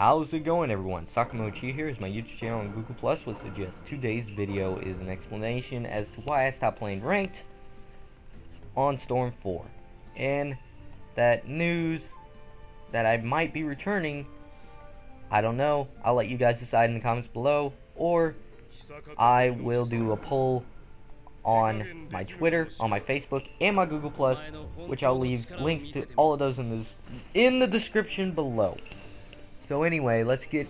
How's it going, everyone? Sakamochi here is my YouTube channel on Google Plus would suggest today's video is an explanation as to why I stopped playing ranked on Storm 4 and that news that I might be returning. I don't know. I'll let you guys decide in the comments below, or I will do a poll on my Twitter, on my Facebook, and my Google Plus, which I'll leave links to all of those in the description below. So anyway, let's get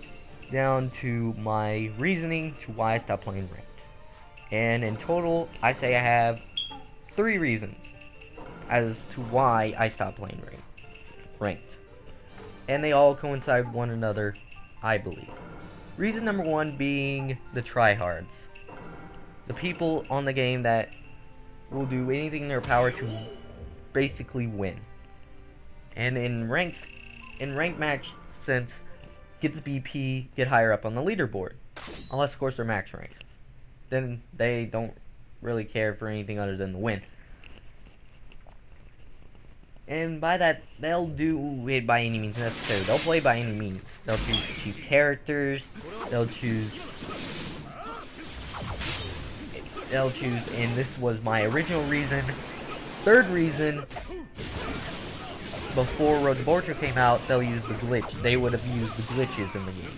down to my reasoning to why I stopped playing ranked. And in total, I say I have 3 reasons as to why I stopped playing ranked. And they all coincide with one another, I believe. Reason number 1 being the tryhards. The people on the game that will do anything in their power to basically win. And in ranked match sense, get the BP, get higher up on the leaderboard. Unless, of course, they're max ranks. Then they don't really care for anything other than the win. And by that, they'll do it by any means necessary. They'll play by any means. They'll choose cheap characters. They'll choose, and this was my original reason. Third reason, before Road to Bortro came out, they'll use the glitch. They would have used the glitches in the game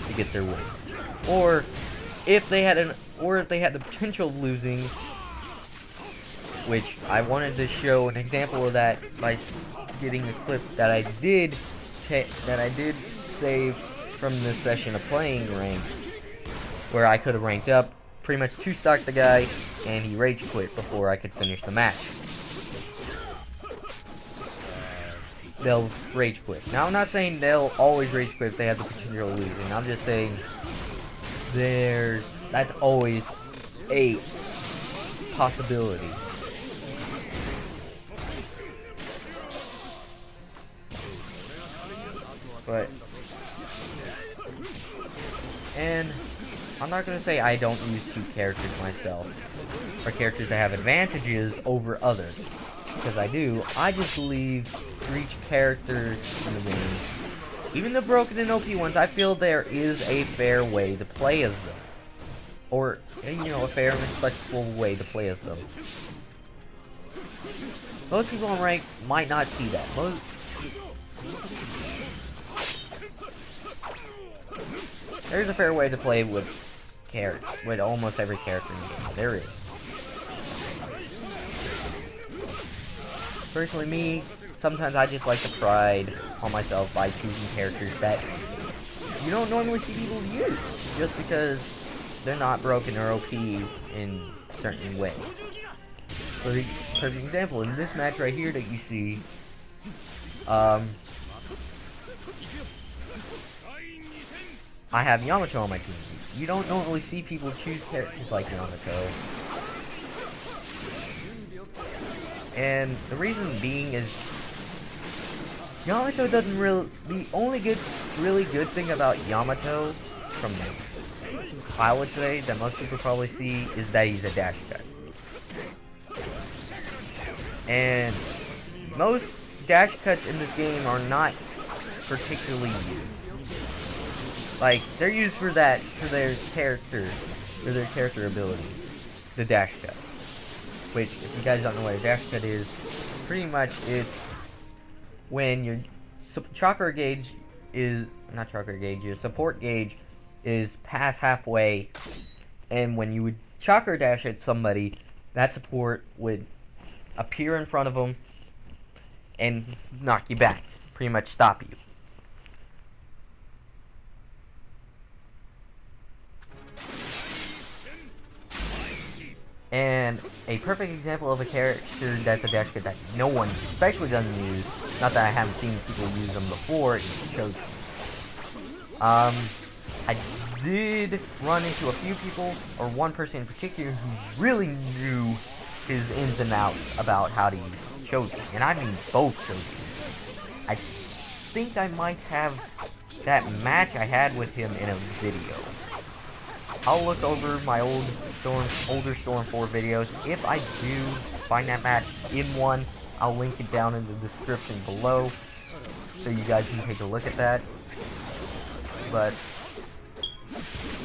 to get their win. Or if they had the potential of losing, which I wanted to show an example of that by getting a clip that I did save from this session of playing ranked, where I could have ranked up, pretty much 2-stocked the guy, and he rage quit before I could finish the match. They'll rage quit. Now, I'm not saying they'll always rage quit if they have the potential of losing. I'm just saying that's always a possibility. And I'm not going to say I don't use cheap characters myself, or characters that have advantages over others, because I do. I just believe for each character in the game, even the broken and OP ones, I feel there is a fair way to play as them. Or, you know, a fair and respectful way to play as them. Most people on rank might not see that. There's a fair way to play with almost every character in the game. There is. Personally, me, sometimes I just like to pride on myself by choosing characters that you don't normally see people use, just because they're not broken or OP in certain ways. For the perfect example, in this match right here that you see, I have Yamato on my team. You don't normally see people choose characters like Yamato. And the reason being is Yamato doesn't really... The only really good thing about Yamato, from I would say, that most people probably see, is that he's a dash cut. And most dash cuts in this game are not particularly used. Like, they're used for their character abilities. The dash cut. Which, if you guys don't know what a dash cut is, pretty much it's when your chakra gauge is, not chakra gauge, your support gauge is past halfway, and when you would chakra dash at somebody, that support would appear in front of them and knock you back, pretty much stop you. And a perfect example of a character that's a dash cut that no one especially doesn't use, not that I haven't seen people use them before, it shows. I did run into a few people, or one person in particular, who really knew his ins and outs about how to use Choji, and I mean both Choji. I think I might have that match I had with him in a video. I'll look over my older Storm 4 videos. If I do find that match in one, I'll link it down in the description below, so you guys can take a look at that. But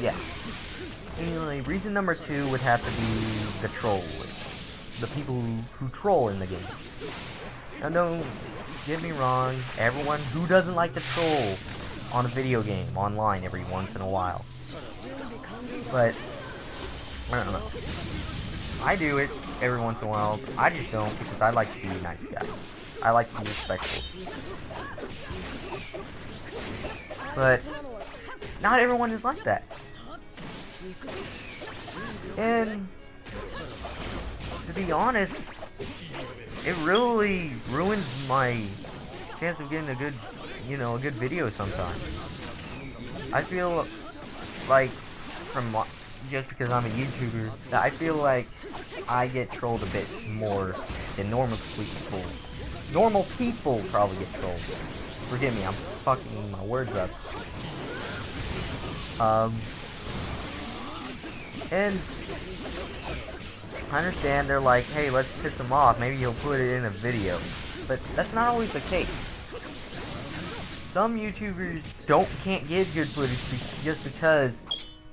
yeah. Anyway, reason number 2 would have to be the trolls. The people who troll in the game. Now don't get me wrong, everyone who doesn't like to troll on a video game, online every once in a while. But, I don't know. I do it every once in a while. I just don't because I like to be a nice guy. I like to be respectful. But, not everyone is like that. And to be honest, it really ruins my chance of getting a good, a good video sometimes. I feel like, just because I'm a YouTuber, that I feel like I get trolled a bit more than normal people. Normal people probably get trolled. Forgive me, I'm fucking my words up. And I understand they're like, hey, let's piss him off, maybe he'll put it in a video. But that's not always the case. Some YouTubers can't get good footage just because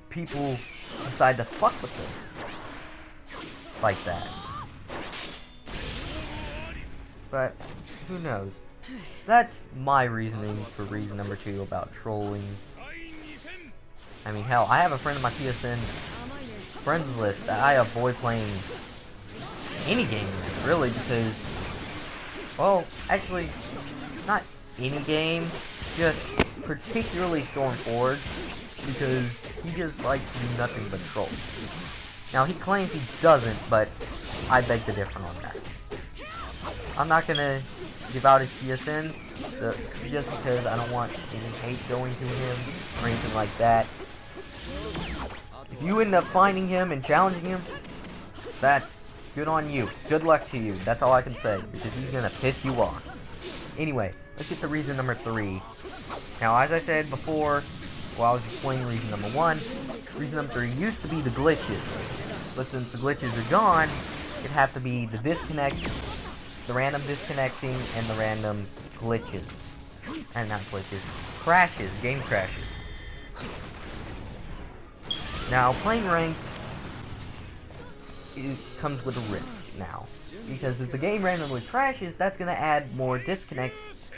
people decide to fuck with them. Like that. But, who knows? That's my reasoning for reason number 2 about trolling. I mean, hell, I have a friend in my PSN friends list that I avoid playing any game with, really, because, well, actually, not any game, just particularly Storm Forge, because he just likes to do nothing but troll. Now, he claims he doesn't, but I beg to differ on that. I'm not gonna give out his PSN, just because I don't want any hate going to him, or anything like that. If you end up finding him and challenging him, that's good on you. Good luck to you. That's all I can say, because he's gonna piss you off. Anyway, let's get to reason number 3. Now, as I said before, while I was explaining reason number 1, reason number 3 used to be the glitches. But since the glitches are gone, it'd have to be the disconnect, the random disconnecting, and the random glitches. And not glitches. Crashes. Game crashes. Now, playing ranked comes with a risk now. Because if the game randomly crashes, that's going to add more disconnects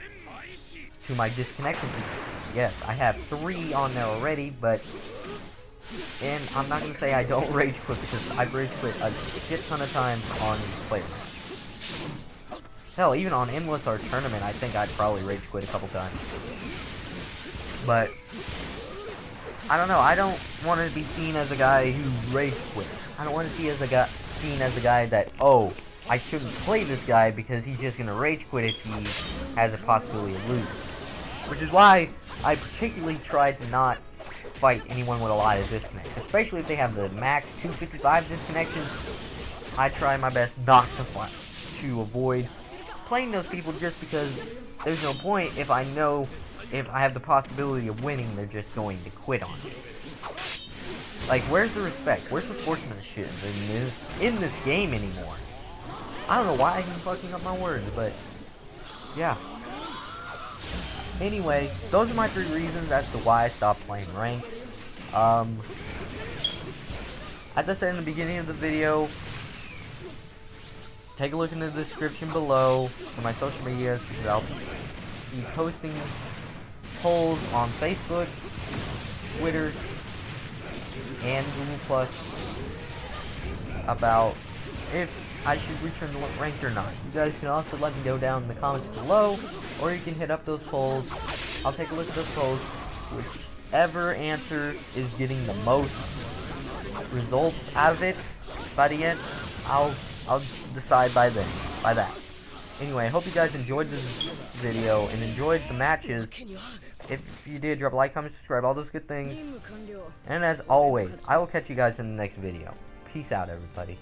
to my disconnection feature. Yes, I have 3 on there already, but... And I'm not going to say I don't rage quit, because I've rage quit a shit ton of times on player. Hell, even on Endless or Tournament, I think I'd probably rage quit a couple times. But... I don't know, I don't want to be seen as a guy who rage quits. I don't want to be seen as a guy that, oh, I shouldn't play this guy because he's just going to rage quit if he has a possibility of losing. Which is why I particularly try to not fight anyone with a lot of disconnects. Especially if they have the max 255 disconnections. I try my best not to avoid playing those people, just because there's no point if I know if I have the possibility of winning, they're just going to quit on me. Like, where's the respect? Where's the sportsmanship in this game anymore? I don't know why I'm fucking up my words, but yeah. Anyway, those are my 3 reasons as to why I stopped playing ranked. As I said in the beginning of the video, take a look in the description below for my social medias, because I'll be posting polls on Facebook, Twitter, and Google Plus about if I should return to ranked or not. You guys can also let me know down in the comments below, or you can hit up those polls. I'll take a look at those polls. Whichever answer is getting the most results out of it by the end, I'll decide by that. Anyway, I hope you guys enjoyed this video and enjoyed the matches. If you did, drop a like, comment, subscribe, all those good things. And as always, I will catch you guys in the next video. Peace out, everybody.